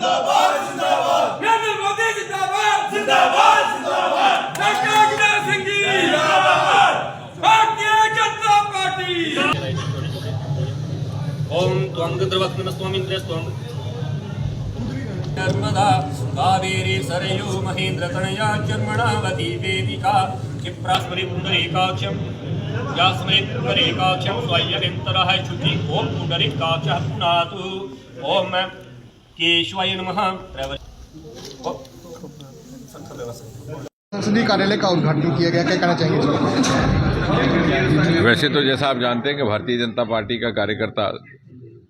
नरेंद्र मोदी जिंदाबाद जिंदाबाद जिंदाबाद डॉक्टर सिंह जी जिंदाबाद भारतीय जनता पार्टी ओम त्वं रुद्रवक्त्रमस्त्वमिन्द्रस्त्वं नर्मदा कावेरी सरयू महेन्द्रतनया जन्मणावती वेदिका क्षिप्रास्मरि पुण्डरीकाक्षं यास्मरि पुण्डरीकाक्षं स्वयंतरः शुचि ओम पुण्डरीकाक्षः पुनातु ओम केशवाय नमः। संसदीय कार्यालय का उद्घाटन किया गया, क्या कहना चाहेंगे इसमें? वैसे तो जैसा आप जानते हैं कि भारतीय जनता पार्टी का कार्यकर्ता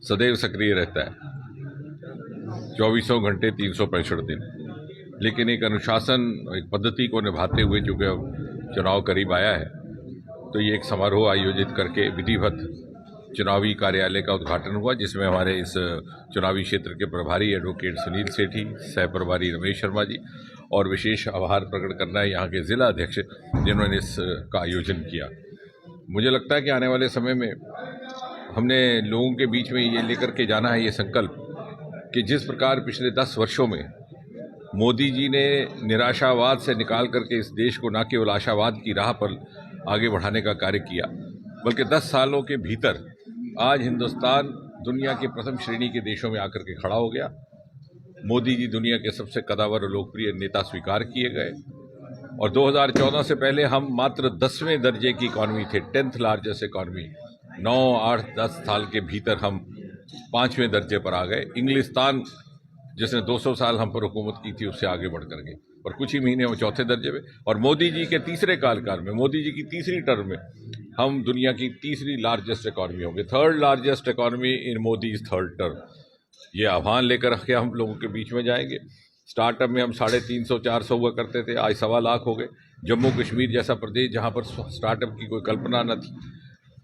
सदैव सक्रिय रहता है, 24 घंटे 365 दिन, लेकिन एक अनुशासन, एक पद्धति को निभाते हुए चूँकि अब चुनाव करीब आया है तो ये एक समारोह आयोजित करके विधिवत चुनावी कार्यालय का उद्घाटन हुआ, जिसमें हमारे इस चुनावी क्षेत्र के प्रभारी एडवोकेट सुनील सेठी, सह प्रभारी रमेश शर्मा जी और विशेष आभार प्रकट करना है यहाँ के जिला अध्यक्ष जिन्होंने इसका आयोजन किया। मुझे लगता है कि आने वाले समय में हमने लोगों के बीच में ये लेकर के जाना है ये संकल्प कि जिस प्रकार पिछले 10 वर्षों में मोदी जी ने निराशावाद से निकाल करके इस देश को न केवल आशावाद की राह पर आगे बढ़ाने का कार्य किया, बल्कि 10 सालों के भीतर आज हिंदुस्तान दुनिया के प्रथम श्रेणी के देशों में आकर के खड़ा हो गया। मोदी जी दुनिया के सबसे कदावर और लोकप्रिय नेता स्वीकार किए गए और 2014 से पहले हम मात्र 10वें दर्जे की इकॉनमी थे, 10th लार्जेस्ट इकॉनमी। 9, 8, 10 साल के भीतर हम 5वें दर्जे पर आ गए। इंग्लिस्तान जिसने 200 साल हम पर हुकूमत की थी उससे आगे बढ़ कर गए और कुछ ही महीने में 4थे दर्जे में, और मोदी जी के तीसरे कार्यकाल में, मोदी जी की तीसरी टर्म में हम दुनिया की तीसरी लार्जेस्ट इकॉनमी होंगे, 3rd लार्जेस्ट इकॉनमी इन मोदीज 3rd टर्म। ये आह्वान लेकर के हम लोगों के बीच में जाएंगे। स्टार्टअप में हम 350-400 हुआ करते थे, आज 1.25 लाख हो गए। जम्मू कश्मीर जैसा प्रदेश जहाँ पर स्टार्टअप की कोई कल्पना न थी,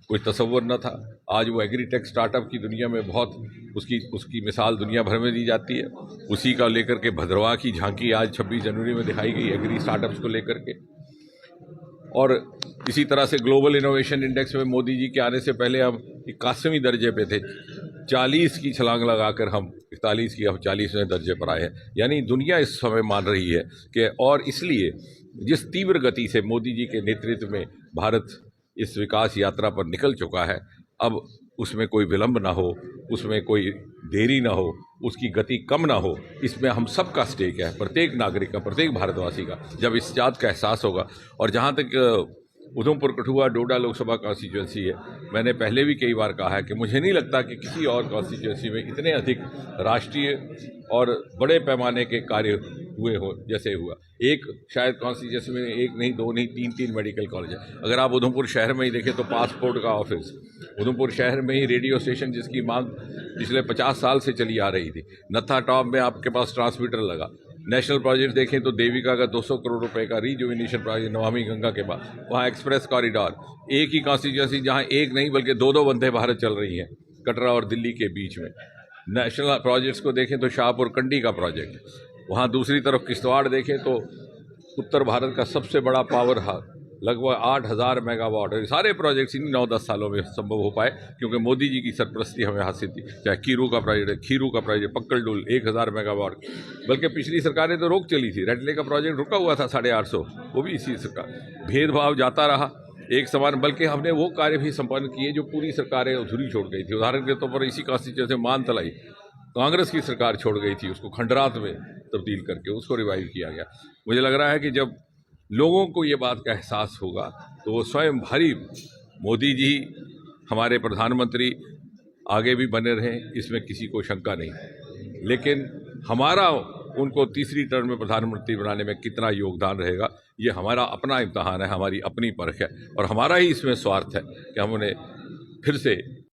कोई तसव्वुर न था, आज वो एग्रीटेक स्टार्टअप की दुनिया में बहुत उसकी मिसाल दुनिया भर में दी जाती है। उसी का लेकर के भद्रवाह की झांकी आज 26 जनवरी में दिखाई गई एग्री स्टार्टअप्स को लेकर के। और इसी तरह से ग्लोबल इनोवेशन इंडेक्स में मोदी जी के आने से पहले हम 81वें दर्जे पे थे, 40 की छलांग लगाकर हम 41 की अब 40वें दर्जे पर आए हैं। यानी दुनिया इस समय मान रही है कि, और इसलिए जिस तीव्र गति से मोदी जी के नेतृत्व में भारत इस विकास यात्रा पर निकल चुका है, अब उसमें कोई विलंब ना हो, उसमें कोई देरी ना हो, उसकी गति कम ना हो, इसमें हम सबका स्टेक है, प्रत्येक नागरिक का, प्रत्येक भारतवासी का। जब इस बात का एहसास होगा, और जहाँ तक उधमपुर कठुआ डोडा लोकसभा कॉन्स्टिट्यूंसी है, मैंने पहले भी कई बार कहा है कि मुझे नहीं लगता कि किसी और कॉन्स्टिट्यूंसी में इतने अधिक राष्ट्रीय और बड़े पैमाने के कार्य हुए हो जैसे हुआ। एक शायद कॉन्स्टिट्यूंसी में एक नहीं, 2 नहीं, 3 मेडिकल कॉलेज है। अगर आप उधमपुर शहर में ही देखें तो पासपोर्ट का ऑफिस, उधमपुर शहर में ही रेडियो स्टेशन जिसकी मांग पिछले 50 साल से चली आ रही थी, नत्था टॉप में आपके पास ट्रांसमीटर लगा। नेशनल प्रोजेक्ट देखें तो देविका का 200 करोड़ रुपए का रिजुविनेशन प्रोजेक्ट नमामि गंगा के बाद, वहाँ एक्सप्रेस कॉरिडोर। एक ही कॉन्स्टिट्यूंसी जहाँ एक नहीं बल्कि 2 वंदे भारत चल रही हैं कटरा और दिल्ली के बीच में। नेशनल प्रोजेक्ट्स को देखें तो शाहपुर कंडी का प्रोजेक्ट, वहाँ दूसरी तरफ किश्तवाड़ देखें तो उत्तर भारत का सबसे बड़ा पावर हाउस, लगभग 8000 मेगावाट। और सारे प्रोजेक्ट्स इन्हीं 9-10 सालों में संभव हो पाए क्योंकि मोदी जी की सरपरस्ती हमें हासिल थी। चाहे खीरू का प्रोजेक्ट है, खीरू का प्रोजेक्ट, पक्कल-डुल 1000 मेगावाट, बल्कि पिछली सरकारें तो रोक चली थी। रटले का प्रोजेक्ट रुका हुआ था 850, वो भी इसी सरकार। भेदभाव जाता रहा, एक समान, बल्कि हमने वो कार्य भी संपन्न किए जो पूरी सरकारें अधूरी छोड़ गई थी। उदाहरण के तौर पर इसी कॉन्स्टिट्यूंसी मानतलाई कांग्रेस की सरकार छोड़ गई थी, उसको खंडरात में तब्दील करके उसको रिवाइव किया गया। मुझे लग रहा है कि जब लोगों को ये बात का एहसास होगा तो वो स्वयं भारी, मोदी जी हमारे प्रधानमंत्री आगे भी बने रहें, इसमें किसी को शंका नहीं, लेकिन हमारा उनको तीसरी टर्म में प्रधानमंत्री बनाने में कितना योगदान रहेगा, ये हमारा अपना इम्तहान है, हमारी अपनी परख है, और हमारा ही इसमें स्वार्थ है कि हम उन्हें फिर से